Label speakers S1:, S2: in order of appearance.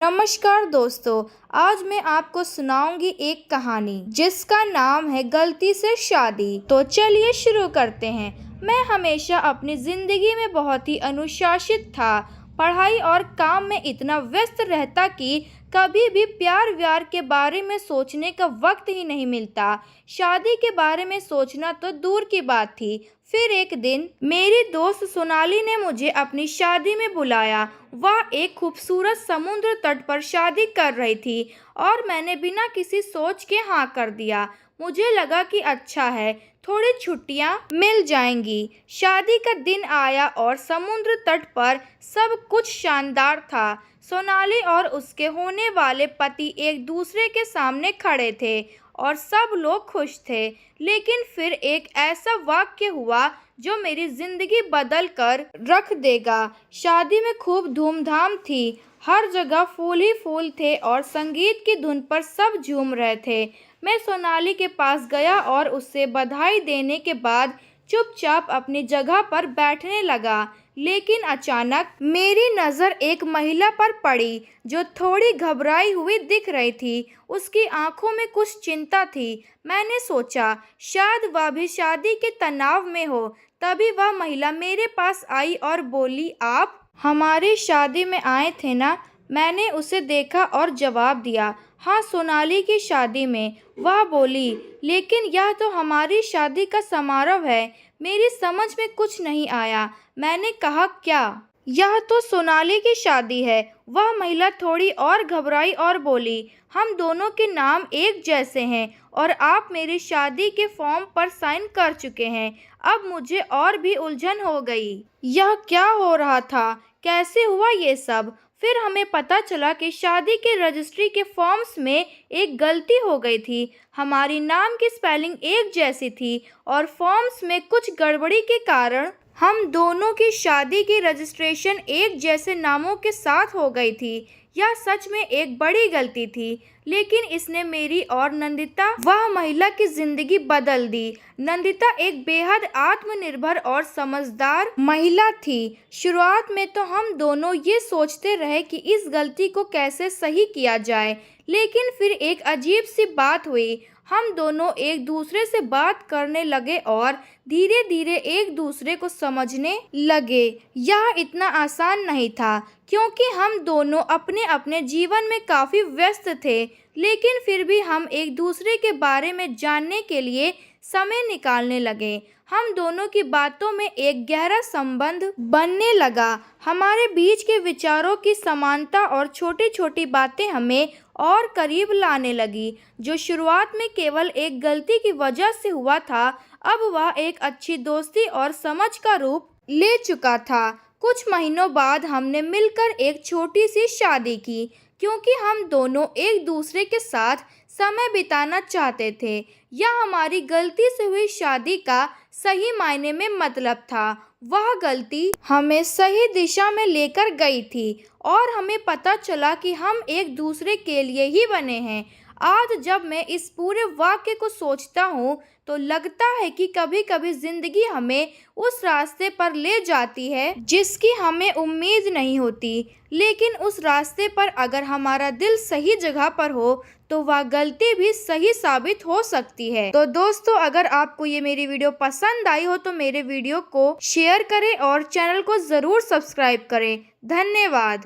S1: नमस्कार दोस्तों, आज मैं आपको सुनाऊंगी एक कहानी जिसका नाम है गलती से शादी। तो चलिए शुरू करते हैं। मैं हमेशा अपनी जिंदगी में बहुत ही अनुशासित था। पढ़ाई और काम में इतना व्यस्त रहता कि कभी भी प्यार व्यार के बारे में सोचने का वक्त ही नहीं मिलता। शादी के बारे में सोचना तो दूर की बात थी। फिर एक दिन मेरी दोस्त सोनाली ने मुझे अपनी शादी में बुलाया। वह एक खूबसूरत समुद्र तट पर शादी कर रही थी और मैंने बिना किसी सोच के हाँ कर दिया। मुझे लगा कि अच्छा है, थोड़ी छुट्टियां मिल जाएंगी। शादी का दिन आया और समुद्र तट पर सब कुछ शानदार था। सोनाली और उसके होने वाले पति एक दूसरे के सामने खड़े थे और सब लोग खुश थे। लेकिन फिर एक ऐसा वाक्य हुआ जो मेरी जिंदगी बदल कर रख देगा। शादी में खूब धूमधाम थी। हर जगह फूल ही फूल थे और संगीत की धुन पर सब झूम रहे थे। मैं सोनाली के पास गया और उससे बधाई देने के बाद चुपचाप अपनी जगह पर बैठने लगा। लेकिन अचानक मेरी नज़र एक महिला पर पड़ी जो थोड़ी घबराई हुई दिख रही थी। उसकी आंखों में कुछ चिंता थी। मैंने सोचा शायद वह भी शादी के तनाव में हो। तभी वह महिला मेरे पास आई और बोली, आप हमारी शादी में आए थे ना? मैंने उसे देखा और जवाब दिया, हाँ, सोनाली की शादी में। वह बोली, लेकिन यह तो हमारी शादी का समारोह है। मेरी समझ में कुछ नहीं आया। मैंने कहा, क्या? यह तो सोनाली की शादी है। वह महिला थोड़ी और घबराई और बोली, हम दोनों के नाम एक जैसे हैं और आप मेरी शादी के फॉर्म पर साइन कर चुके हैं। अब मुझे और भी उलझन हो गई। यह क्या हो रहा था? कैसे हुआ ये सब? फिर हमें पता चला कि शादी के रजिस्ट्री के फॉर्म्स में एक गलती हो गई थी। हमारी नाम की स्पेलिंग एक जैसी थी और फॉर्म्स में कुछ गड़बड़ी के कारण हम दोनों की शादी की रजिस्ट्रेशन एक जैसे नामों के साथ हो गई थी। यह सच में एक बड़ी गलती थी, लेकिन इसने मेरी और नंदिता वह महिला की जिंदगी बदल दी। नंदिता एक बेहद आत्मनिर्भर और समझदार महिला थी। शुरुआत में तो हम दोनों ये सोचते रहे कि इस गलती को कैसे सही किया जाए, लेकिन फिर एक अजीब सी बात हुई। हम दोनों एक दूसरे से बात करने लगे और धीरे धीरे एक दूसरे को समझने लगे। यह इतना आसान नहीं था क्योंकि हम दोनों अपने अपने जीवन में काफ़ी व्यस्त थे, लेकिन फिर भी हम एक दूसरे के बारे में जानने के लिए समय निकालने लगे। हम दोनों की बातों में एक गहरा संबंध बनने लगा। हमारे बीच के विचारों की समानता और छोटी छोटी बातें हमें और करीब लाने लगी। जो शुरुआत में केवल एक गलती की वजह से हुआ था, अब वह एक अच्छी दोस्ती और समझ का रूप ले चुका था। कुछ महीनों बाद हमने मिलकर एक छोटी सी शादी की क्योंकि हम दोनों एक दूसरे के साथ समय बिताना चाहते थे। यह हमारी गलती से हुई शादी का सही मायने में मतलब था। वह गलती हमें सही दिशा में लेकर गई थी और हमें पता चला कि हम एक दूसरे के लिए ही बने हैं। आज जब मैं इस पूरे वाक्य को सोचता हूँ तो लगता है कि कभी कभी जिंदगी हमें उस रास्ते पर ले जाती है जिसकी हमें उम्मीद नहीं होती, लेकिन उस रास्ते पर अगर हमारा दिल सही जगह पर हो तो वह गलती भी सही साबित हो सकती है। तो दोस्तों, अगर आपको ये मेरी वीडियो पसंद आई हो तो मेरे वीडियो को शेयर करें और चैनल को ज़रूर सब्सक्राइब करें। धन्यवाद।